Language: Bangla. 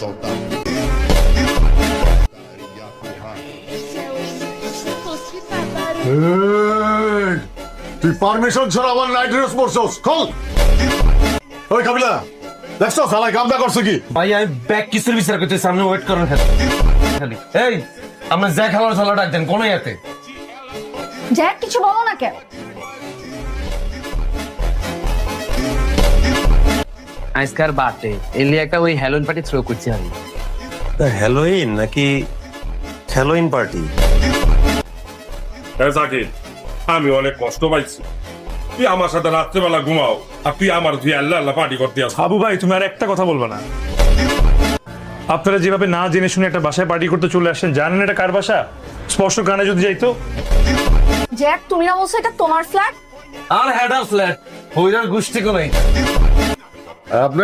soltar. তুই পারমিশন ছাড়া আমার নাইট ড্রেস পরছস খোল। ওই কাবিলা দেখছো সালাই কামটা করছে কি? ভাই আমি ব্যাগ কিসের বিচার করতে সামনে ওয়েট করেন খালি। এই আমরা যা খাবার চলা ডাক দেন কোন ইয়াতে জ্যাক কিছু বলো না কেন? আজকার বার্থডে এলি একটা ওই হ্যালোইন পার্টি থ্রো করছি আমি। হ্যালোইন নাকি হ্যালোইন পার্টি? জাকির আমি অনেক কষ্ট পাইছি, তুই আমার সাথে রাত্রেবেলা ঘুমাও আর তুই আমার তুই আল্লাহ আল্লাহ পার্টি করতে আস। আবু ভাই তুমি আর একটা কথা বলবে না। আপনারা যেভাবে না জেনে শুনে একটা বাসায় পার্টি করতে চলে আসছেন, জানেন এটা কার বাসা? স্পষ্ট গানে যদি যাইতো। জ্যাক তুমি না বলছো এটা তোমার ফ্ল্যাট? আর হেডার ফ্ল্যাট হইরার গোষ্ঠী কোনাই আপনি